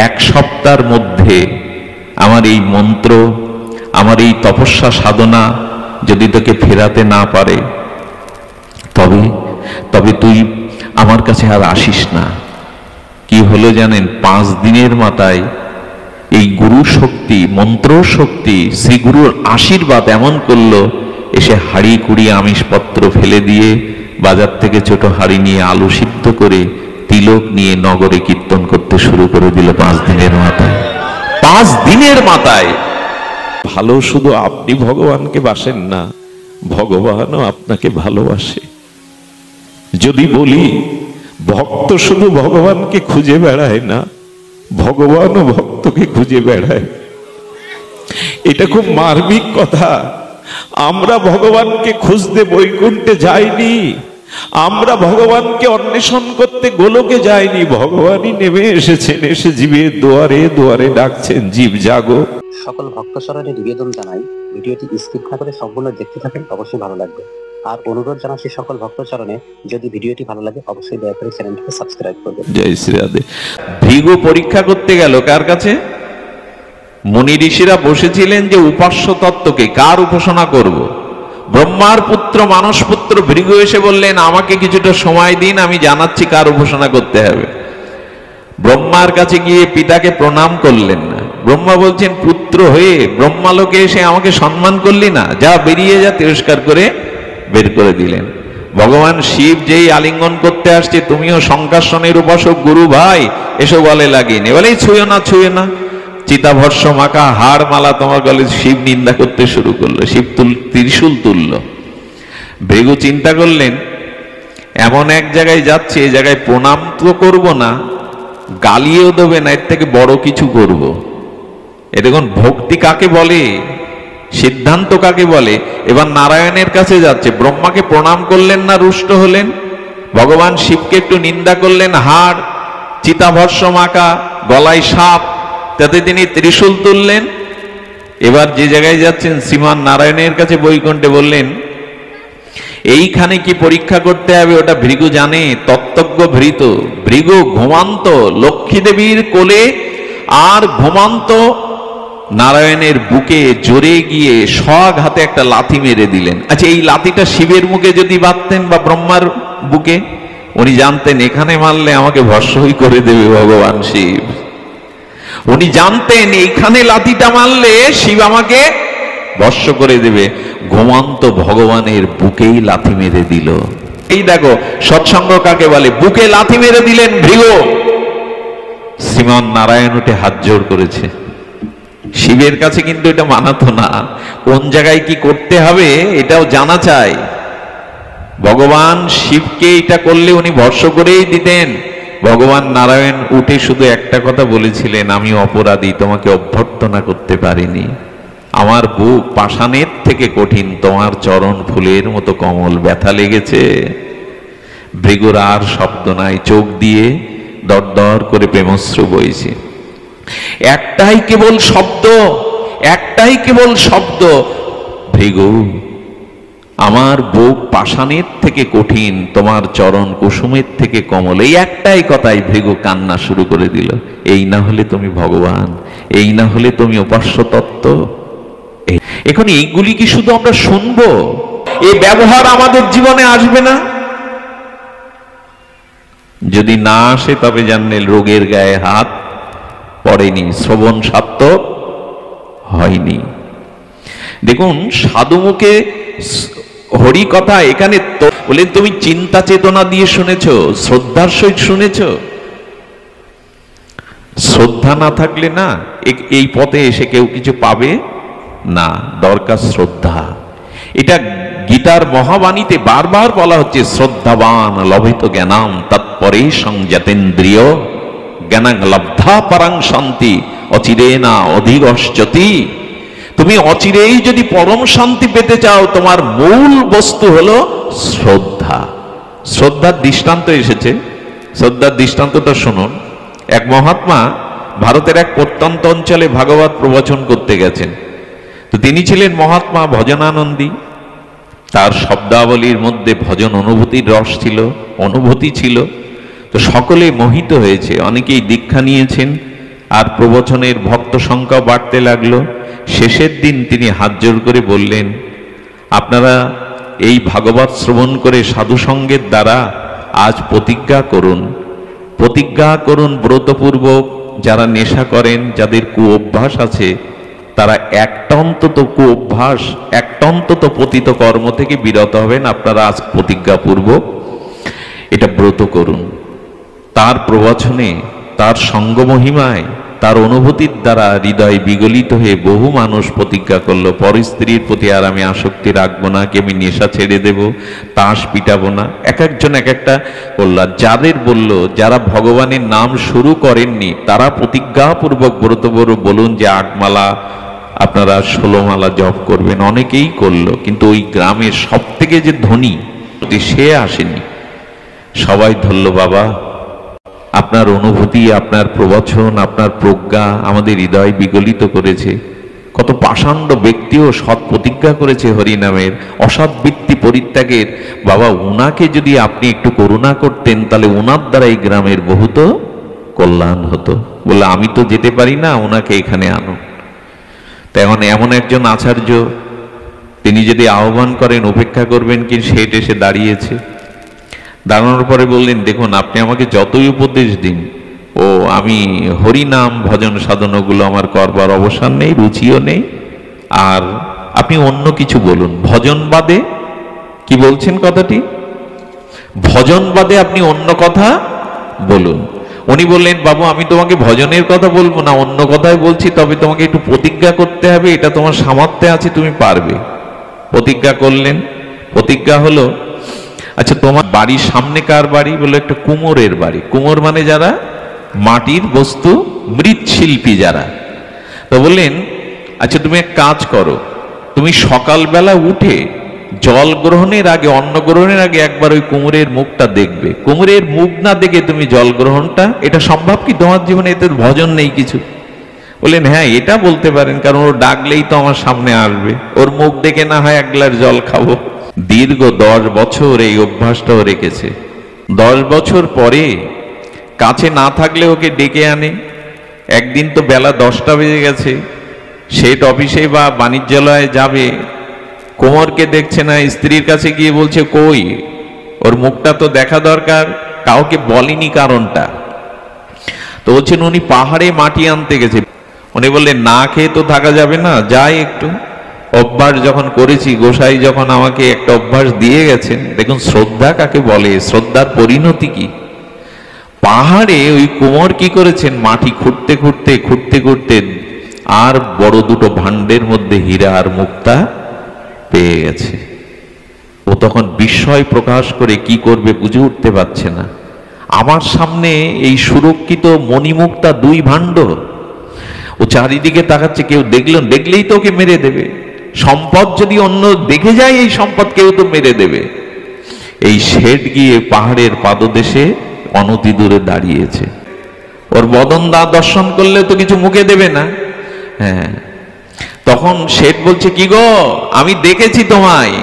এক সপ্তাহের মধ্যে আমার এই মন্ত্র, আমার এই তপস্যা সাধনা যদি তোকে ফেরাতে না পারে, তবে তবে তুই আমার কাছে আর আসিস না। কি হলো জানেন? 5 দিনের মাথায় এই গুরু শক্তি, মন্ত্র শক্তি, শ্রী গুরুর আশীর্বাদ এমন করলো, এসে হাড়ি কুড়ি আমিষপত্র ফেলে দিয়ে বাজার থেকে ছোট হাড়ি নিয়ে আলু সিদ্ধ করে তিলক নিয়ে নগরে কীর্তন করতে শুরু করে দিল 5 দিনের মাথায়। 5 দিনের মাথায়। ভালো শুধু আপনি ভগবানকে বাসেন না, ভগবানও আপনাকে ভালোবাসে। যদি বলি ভক্ত শুধু ভগবানকে খুঁজে বেড়ায় না, ভগবানও ভক্তকে খুঁজে বেড়ায়। এটা খুব মার্মিক কথা। আমরা ভগবানকে খুঁজতে বৈকুণ্ঠে যাইনি, আমরা ভগবানকে অন্বেষণ করতে গোলকে যাইনি, ভগবানই নেমে এসেছেন, এসে জীবের দুয়ারে দুয়ারে ডাকছেন, জীব জাগো। সকল ভক্ত চরণে নিবেদন জানাই, ভিডিওটি স্কিপ না করে সম্পূর্ণ দেখতে থাকেন, অবশ্যই ভালো লাগবে। আর অনুরোধ জানাচ্ছি সকল ভক্ত চরণে, যদি ভিডিওটি ভালো লাগে অবশ্যই দয়া করে চ্যানেলটিকে সাবস্ক্রাইব করবেন। জয় শ্রী রাধে। ভৃগু পরীক্ষা করতে গেল কার কাছে? মুনি ঋষিরা বসেছিলেন যে উপাস্য তত্ত্বকে কার উপাসনা করব। ব্রহ্মার পুত্র মানস পুত্র ভৃগু এসে বললেন, আমাকে কিছুটা সময় দিন, আমি জানাচ্ছি কার উপাসনা করতে হবে। ব্রহ্মার কাছে গিয়ে পিতাকে প্রণাম করলেন না। ব্রহ্মা বলছেন, পুত্র হয়ে ব্রহ্মালোকে এসে আমাকে সম্মান করলি না, যা বেরিয়ে যা, তিরস্কার করে বের করে দিলেন। ভগবান শিব যেই আলিঙ্গন করতে আসছে, তুমিও শঙ্কাসনের উপাসক গুরু ভাই, এসো গলে লাগিয়ে নে, বলেই ছুঁয়ো না, ছুঁয়ে না। চিতাভস্য মাখা হাড় মালা তোমার গলে, শিব নিন্দা করতে শুরু করলো, শিব ত্রিশূল তুলল। ভৃগু চিন্তা করলেন, এমন এক জায়গায় যাচ্ছে, এই জায়গায় প্রণাম তো করবো না, গালিও দেবে না, এর থেকে বড় কিছু করব। এ দেখুন ভক্তি কাকে বলে, সিদ্ধান্ত কাকে বলে। এবার নারায়ণের কাছে যাচ্ছে, ব্রহ্মাকে প্রণাম করলেন না, রুষ্ট হলেন। ভগবান শিবকে একটু নিন্দা করলেন, হাড়, চিতাভস্য মাখা, গলায় সাপ, তাতে তিনি ত্রিশূল তুললেন। এবার যে জায়গায় যাচ্ছেন শ্রীমান নারায়ণের কাছে বৈকুণ্ঠে, বললেন এইখানে কি পরীক্ষা করতে হবে ওটা ভৃগু জানে, তত্ত্বজ্ঞ ভৃত। ভৃগু ঘুমান্ত লক্ষ্মী দেবীর কোলে আর ঘুমান্ত নারায়ণের বুকে জোরে গিয়ে স্বঘাতে একটা লাথি মেরে দিলেন। আচ্ছা, এই লাথিটা শিবের মুখে যদি বাঁধতেন বা ব্রহ্মার বুকে, উনি জানতেন এখানে মারলে আমাকে ভস্মই করে দেবে ভগবান শিব। উনি জানতেন এইখানে লাথিটা মারলে শিব আমাকে ভস্ম করে দেবে। ঘুমন্ত ভগবানের বুকেই লাথি মেরে দিল। এই দেখো সৎসঙ্গ কাকে বলে, বুকে লাথি মেরে দিলেন ভৃগু। শ্রীমান নারায়ণ উঠে হাত জোড় করেছে। শিবের কাছে কিন্তু এটা মানাতো না, কোন জায়গায় কি করতে হবে এটাও জানা চাই। ভগবান শিবকে এটা করলে উনি ভস্ম করেই দিতেন। ভগবান নারায়ণ উঠে শুধু একটা কথা বলেছিলেন, আমি অপরাধী, তোমাকে অভ্যর্থনা করতে পারিনি। আমার বুক পাষাণের থেকে কঠিন, তোমার চরণ ফুলের মতো কমল, ব্যথা লেগেছে। ভৃগুর আর শব্দ নাই, চোখ দিয়ে দরদর করে প্রেমশ্রু বইছে। একটাই কেবল শব্দ, একটাই কেবল শব্দ, ভৃগু আমার বুক পাষাণের থেকে কঠিন, তোমার চরণ কুসুমের থেকে কমল। এই একটাই কথাই ভৃগু কান্না শুরু করে দিল। এই না হলে তুমি ভগবান, এই না হলে তুমি উপাস্য তত্ত্ব। এখন এইগুলি কি শুধু আমরা শুনবো? এই ব্যবহার আমাদের জীবনে আসবে না। যদি না আসে তবে জানলে রোগের গায়ে হাত পড়েনি, শ্রবণ সার্থক হয়নি। দেখুন সাধুমুখে হরি কথা এখানে বলে, তুমি চিন্তা চেতনা দিয়ে শুনেছো, শ্রদ্ধার সহিত শুনেছো। শ্রদ্ধা না থাকলে না এই পথে এসে কেউ কিছু পাবে না। দরকার শ্রদ্ধা। এটা গীতার মহাবাণীতে বারবার বলা হচ্ছে, শ্রদ্ধাবান লভিত জ্ঞানাম তৎপরে সংযতেন্দ্রিয় জ্ঞানাং লব্ধা পরাং শান্তি অচিরে না অধিগচ্ছতি। তুমি অচিরেই যদি পরম শান্তি পেতে চাও, তোমার মূল বস্তু হলো শ্রদ্ধা। শ্রদ্ধার দৃষ্টান্ত এসেছে, শ্রদ্ধার দৃষ্টান্তটা শুনুন। এক মহাত্মা ভারতের এক প্রত্যন্ত অঞ্চলে ভাগবত প্রবচন করতে গেছেন। তো তিনি ছিলেন মহাত্মা ভজনানন্দী। তার শব্দাবলীর মধ্যে ভজন অনুভূতির রস ছিল, অনুভূতি ছিল। তো সকলে মোহিত হয়েছে, অনেকেই দীক্ষা নিয়েছেন, আর প্রবচনের ভক্ত সংখ্যা বাড়তে লাগলো। শেষের দিন তিনি হাত জোর করে বললেন, আপনারা এই ভাগবত শ্রবণ করে সাধুসঙ্গের দ্বারা আজ প্রতিজ্ঞা করুন ব্রতপূর্বক, যারা নেশা করেন, যাদের কুঅভ্যাস আছে, তারা একটা অন্তত পতিত কর্ম থেকে বিরত হবেন। আপনারা আজ প্রতিজ্ঞাপূর্বক এটা ব্রত করুন। তার প্রবচনে, তার সঙ্গ মহিমায়, তার অনুভূতির দ্বারা হৃদয় বিগলিত হয়ে বহু মানুষ প্রতিজ্ঞা করলো, পর স্ত্রীর প্রতি আর আমি আসক্তি রাখবো না, কি আমি নেশা ছেড়ে দেব, তাস পিটাবো না। এক একজন এক একটা করল। যাদের বলল, যারা ভগবানের নাম শুরু করেননি, তারা প্রতিজ্ঞাপূর্বক ব্রত বলুন যে 8 মালা আপনারা 16 মালা জপ করবেন। অনেকেই করলো, কিন্তু ওই গ্রামের সব থেকে যে ধনী সে আসেনি। সবাই ধরল, বাবা আপনার অনুভূতি, আপনার প্রবচন, আপনার প্রজ্ঞা আমাদের হৃদয় বিগলিত করেছে। কত পাষাণ্ড ব্যক্তিও সৎ প্রতিজ্ঞা করেছে হরিনামের, অসৎ বৃত্তি পরিত্যাগের। বাবা উনাকে যদি আপনি একটু করুণা করতেন, তাহলে ওনার দ্বারা এই গ্রামের বহুত কল্যাণ হতো। বলে আমি তো যেতে পারি না, ওনাকে এখানে আনো। তা এখন এমন একজন আচার্য, তিনি যদি আহ্বান করেন উপেক্ষা করবেন কি? সেট এসে দাঁড়িয়েছে। দাঁড়ানোর পরে বললেন, দেখুন আপনি আমাকে যতই উপদেশ দিন, আমি হরিনাম ভজন সাধনগুলো আমার করবার অবসর নেই, রুচিও নেই। আর আপনি অন্য কিছু বলুন, ভজন বাদে। কি বলছেন কথাটি? ভজন বাদে আপনি অন্য কথা বলুন। উনি বললেন, বাবু আমি তোমাকে ভজনের কথা বলবো না, অন্য কথাই বলছি, তবে তোমাকে একটু প্রতিজ্ঞা করতে হবে, এটা তোমার সামর্থ্যে আছে, তুমি পারবে। প্রতিজ্ঞা করলেন। প্রতিজ্ঞা হলো, আচ্ছা তোমার বাড়ির সামনে কার বাড়ি? বলে একটা কুমোরের বাড়ি। কুমোর মানে যারা মাটির বস্তু মৃৎশিল্পী যারা। তো বললেন, আচ্ছা তুমি এক কাজ করো, তুমি সকালবেলা উঠে জল গ্রহণের আগে, অন্ন গ্রহণের আগে একবার ওই কুমোরের মুখটা দেখবে। কুমোরের মুখ না দেখে তুমি জল গ্রহণটা, এটা সম্ভব কি তোমার জীবনে? এতে ভজন নেই কিছু। বললেন, হ্যাঁ এটা বলতে পারেন, কারণ ও ডাকলেই তো আমার সামনে আসবে, ওর মুখ দেখে না হয় 1 গ্লাস জল খাবো। দীর্ঘ 10 বছর এই অভ্যাসটাও রেখেছে। 10 বছর পরে কাছে না থাকলে ওকে ডেকে আনে। একদিন তো বেলা 10টা বেজে গেছে, সেট অফিসে বা বাণিজ্যালয়ে যাবে, কোমরকে দেখছে না। স্ত্রীর কাছে গিয়ে বলছে, কই ওর মুখটা তো দেখা দরকার। কাউকে বলেনি কারণটা। তো বলছেন উনি পাহাড়ে মাটি আনতে গেছে। উনি বললেন, না খেয়ে তো থাকা যাবে না, যাই একটু। অভ্যাস যখন করেছি, গোসাই যখন আমাকে একটা অভ্যাস দিয়ে গেছেন, দেখুন শ্রদ্ধা কাকে বলে, শ্রদ্ধার পরিণতি কি। পাহাড়ে ওই কুমোর কি করেছেন, মাটি খুঁড়তে খুঁড়তে আর বড় দুটো ভাণ্ডের মধ্যে হীরা আর মুক্তা পেয়ে গেছে। ও তখন বিস্ময় প্রকাশ করে কি করবে বুঝে উঠতে পারছে না। আমার সামনে এই সুরক্ষিত মণিমুক্তা 2 ভাণ্ড। ও চারিদিকে তাকাচ্ছে, কেউ দেখলেই তো ওকে মেরে দেবে। সম্পদ যদি অন্য দেখে যায়, এই সম্পদ কেউ তো মেরে দেবে। এই শেঠ গিয়ে পাহাড়ের পাদদেশে অনতি দূরে দাঁড়িয়েছে। ওর বদন দা দর্শন করলে তো কিছু মুখে দেবে না। হ্যাঁ, তখন শেঠ বলছে, কি গো আমি দেখেছি তোমায়।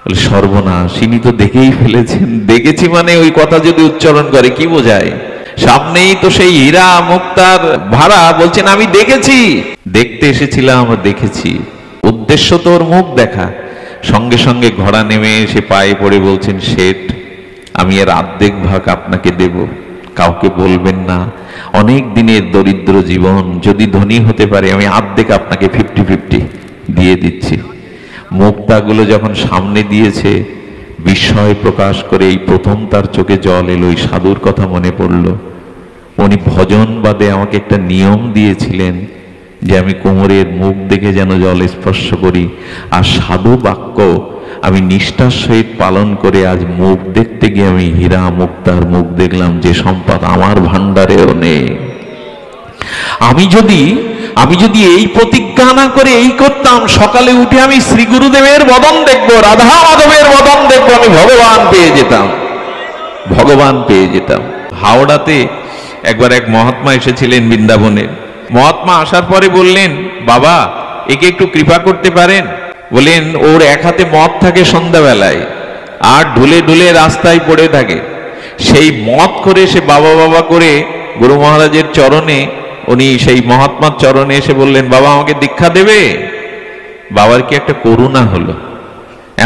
বলে, সর্বনাশ, ইনি তো দেখেই ফেলেছেন। দেখেছি মানে ওই কথা যদি উচ্চারণ করে কি বোঝায়? সামনেই তো সেই হীরা মুক্তার ভাড়া, বলছেন আমি দেখেছি। দেখতে এসেছিলাম, দেখেছি। উদ্দেশ্য তো ওর মুখ দেখা। সঙ্গে সঙ্গে ঘোড়া নেমে এসে পায়ে পড়ে বলছেন, শেঠ আমি এর 1/2 ভাগ আপনাকে দেব, কাউকে বলবেন না। অনেক দিনের দরিদ্র জীবন, যদি ধনী হতে পারে আমি 1/2 আপনাকে 50-50 দিয়ে দিচ্ছি। মুক্তাগুলো যখন সামনে দিয়েছে, বিস্ময় প্রকাশ করে এই প্রথম তার চোখে জল এলো। ওই সাধুর কথা মনে পড়ল। উনি ভজন বাদে আমাকে একটা নিয়ম দিয়েছিলেন যে আমি কোমরের মুখ দেখে যেন জল স্পর্শ করি। আর সাধু বাক্য আমি নিষ্ঠার সহিত পালন করে আজ মুখ দেখতে গিয়ে আমি হীরা মুক্তার মুখ দেখলাম, যে সম্পদ আমার ভান্ডারেও নেই। আমি যদি এই প্রতিজ্ঞা না করে এই করতাম, সকালে উঠে আমি শ্রী গুরুদেবের বদন দেখবো, রাধা মাধবের বদন দেখবো, আমি ভগবান পেয়ে যেতাম। হাওড়াতে একবার এক মহাত্মা এসেছিলেন বৃন্দাবনের। মহাত্মা আসার পরে বললেন, বাবা একে একটু কৃপা করতে পারেন? বলেন, ওর এক হাতে মদ থাকে সন্ধ্যাবেলায়, আর ঢুলে ঢুলে রাস্তায় পড়ে থাকে। সেই মদ করে সে বাবা বাবা করে গুরু মহারাজের চরণে উনি সেই মহাত্মার চরণে এসে বললেন, বাবা আমাকে দীক্ষা দেবে? বাবার কি একটা করুণা হলো,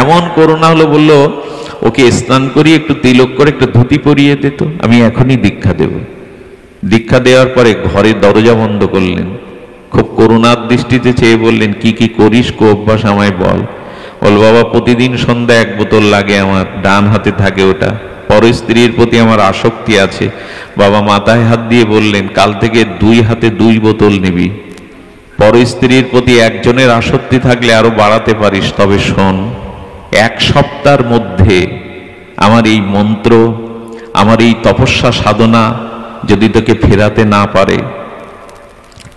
এমন করুণা হলো, বলল ওকে স্নান করিয়ে একটু তিলক করে একটু ধুতি পরিয়ে দিত, আমি এখনই দীক্ষা দেব। দীক্ষা দেওয়ার পরে ঘরে দরজা বন্ধ করলেন, খুব করুণার দৃষ্টিতে চেয়ে বললেন, কি কি করিস কো অভ্যাস আমায় বল। বল বাবা প্রতিদিন সন্ধ্যা 1 বোতল লাগে, আমার ডান হাতে থাকে ওটা, পর স্ত্রীর প্রতি আমার আসক্তি আছে। বাবা মাথায় হাত দিয়ে বললেন, কাল থেকে 2 হাতে 2 বোতল নিবি। পর স্ত্রীর প্রতি একজনের আসক্তি থাকলে আরো বাড়াতে পারিস, তবে শোন 1 সপ্তাহের মধ্যে আমার এই মন্ত্র, আমার এই তপস্যা সাধনা যদি তোকে ফেরাতে না পারে,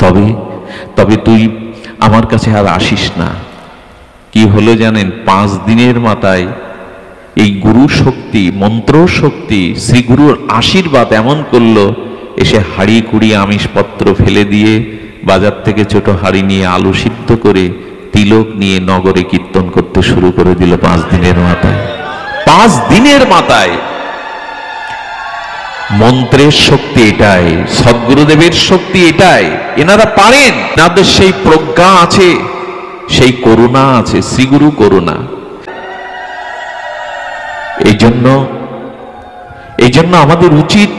তবে তবে তুই আমার কাছে আর আসিস না। কি হলো জানেন? 5 দিনের মাথায় এই গুরু শক্তি, মন্ত্র শক্তি, শ্রী গুরুর আশীর্বাদ এমন করলো, এসে হাড়ি কুড়ি আমিষপত্র ফেলে দিয়ে বাজার থেকে ছোট হাড়ি নিয়ে আলু সিদ্ধ করে তিলক নিয়ে নগরে কীর্তন করতে শুরু করে দিল 5 দিনের মাথায়। 5 দিনের মাথায় মন্ত্রের শক্তি এটাই, সদ্গুরুদেবের শক্তি এটাই। এনারা পারেন, এনাদের সেই প্রজ্ঞা আছে, সেই করুণা আছে, শ্রীগুরু করুণা। এই জন্য আমাদের উচিত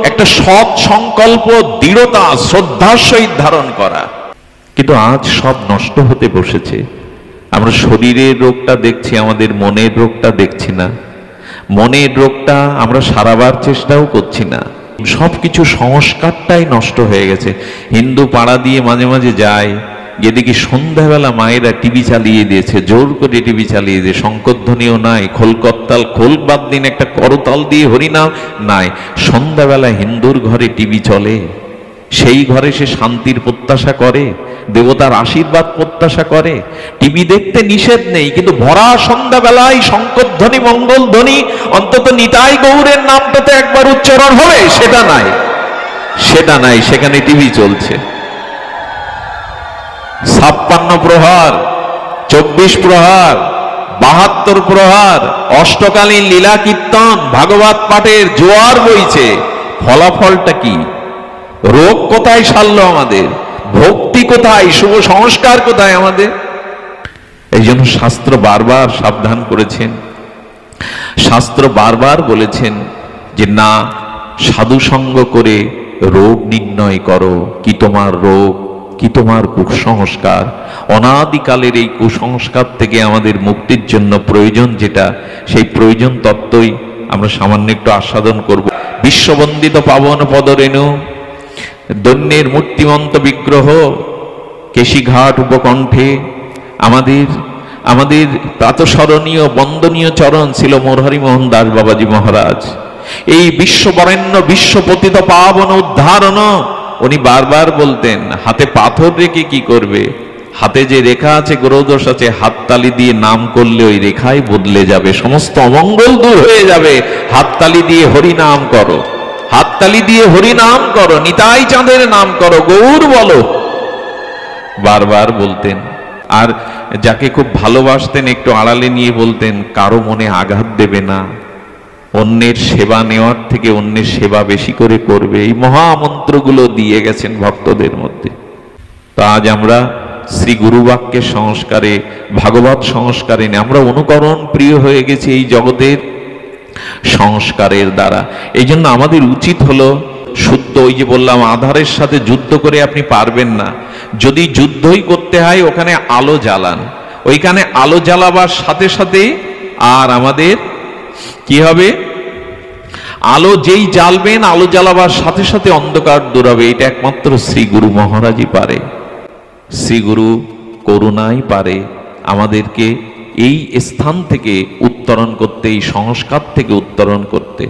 একটা সৎ সংকল্প, দৃঢ়তা, শ্রদ্ধার সহিত ধারণ করা। কিন্তু আজ সব নষ্ট হতে বসেছে। আমরা শরীরের রোগটা দেখছি, আমাদের মনের রোগটা দেখছি না। মনের রোগটা আমরা সারাবার চেষ্টাও করছি না। সবকিছু সংস্কারটাই নষ্ট হয়ে গেছে। হিন্দু পাড়া দিয়ে মাঝে মাঝে যায়, গিয়ে দেখি সন্ধ্যাবেলা মায়েরা টিভি চালিয়ে দিয়েছে, জোর করে টিভি চালিয়ে দিয়ে, শঙ্করধ্বনিও নাই, খোলকর্তাল, খোল বাদ দিন একটা করতাল দিয়ে হরিনাম নাই। সন্ধ্যাবেলা হিন্দুর ঘরে টিভি চলে, সেই ঘরে সে শান্তির প্রত্যাশা করে, দেবতার আশীর্বাদ প্রত্যাশা করে। টিভি দেখতে নিষেধ নেই, কিন্তু ভরা সন্ধ্যাবেলায় শঙ্করধ্বনি, মঙ্গল ধ্বনি, অন্তত নিতাই গৌরের নামটা তো একবার উচ্চারণ হবে, সেটা নাই, সেটা নাই, সেখানে টিভি চলছে। 56 প্রহার, 24 প্রহার, 72 প্রহার, অষ্টকালীন লীলা কীর্তন, ভাগবত পাঠের জোয়ার বইছে। ফলাফলটা কি? রোগ কোথায় সারলো আমাদের? ভক্তি কোথায়? শুভ সংস্কার কোথায় আমাদের? এই জন্য শাস্ত্র বারবার সাবধান করেছেন, শাস্ত্র বারবার বলেছেন যে না, সাধু সঙ্গ করে রোগ নির্ণয় করো। কি তোমার রোগ, কি তোমার কুসংস্কার? অনাদিকালের এই কুসংস্কার থেকে আমাদের মুক্তির জন্য প্রয়োজন যেটা, সেই প্রয়োজন তত্ত্বই আমরা সামান্য একটু আস্বাদন করব। বিশ্ববন্দিত পাবন পদরেণু, দৈন্যের মূর্তিমন্ত বিগ্রহ, কেশিঘাট উপকণ্ঠে আমাদের প্রাতঃস্মরণীয় বন্দনীয় চরণ ছিল মুরারি মোহন দাস বাবাজি মহারাজ। এই বিশ্ববরেণ্য, বিশ্বপতিত পাবন উদ্ধারণ উনি বারবার বলতেন, হাতে পাথর রেখে কি করবে? হাতে যে রেখা আছে, গ্রহদোষ আছে, হাততালি দিয়ে নাম করলে ওই রেখাই বদলে যাবে, সমস্ত অমঙ্গল দূর হয়ে যাবে। হাততালি দিয়ে হরি নাম করো, হাততালি দিয়ে হরি নাম করো, নিতাই চাঁদের নাম করো, গৌর বলো, বারবার বলতেন। আর যাকে খুব ভালোবাসতেন একটু আড়ালে নিয়ে বলতেন, কারো মনে আঘাত দেবে না, অন্যের সেবা নেওয়ার থেকে অন্যের সেবা বেশি করে করবে। এই মহামন্ত্রগুলো দিয়ে গেছেন ভক্তদের মধ্যে। তা আজ আমরা শ্রী গুরু বাক্যের সংস্কারে, ভাগবত সংস্কারে আমরা অনুকরণ প্রিয় হয়ে গেছি এই জগতের সংস্কারের দ্বারা। এই জন্য আমাদের উচিত হলো শুদ্ধ, ওই যে বললাম আধারের সাথে যুদ্ধ করে আপনি পারবেন না। যদি যুদ্ধই করতে হয়, ওখানে আলো জ্বালান, ওইখানে আলো জ্বালাবার সাথে সাথে আর আমাদের কি হবে? আলো যেই জ্বালবেন, আলো জ্বালাবার সাথে সাথে অন্ধকার দূর হবে। এটা একমাত্র শ্রী গুরু মহারাজই পারে, শ্রী গুরু করুণাই পারে আমাদেরকে এই স্থান থেকে উত্তরণ করতে, এই সংস্কার থেকে উত্তরণ করতে।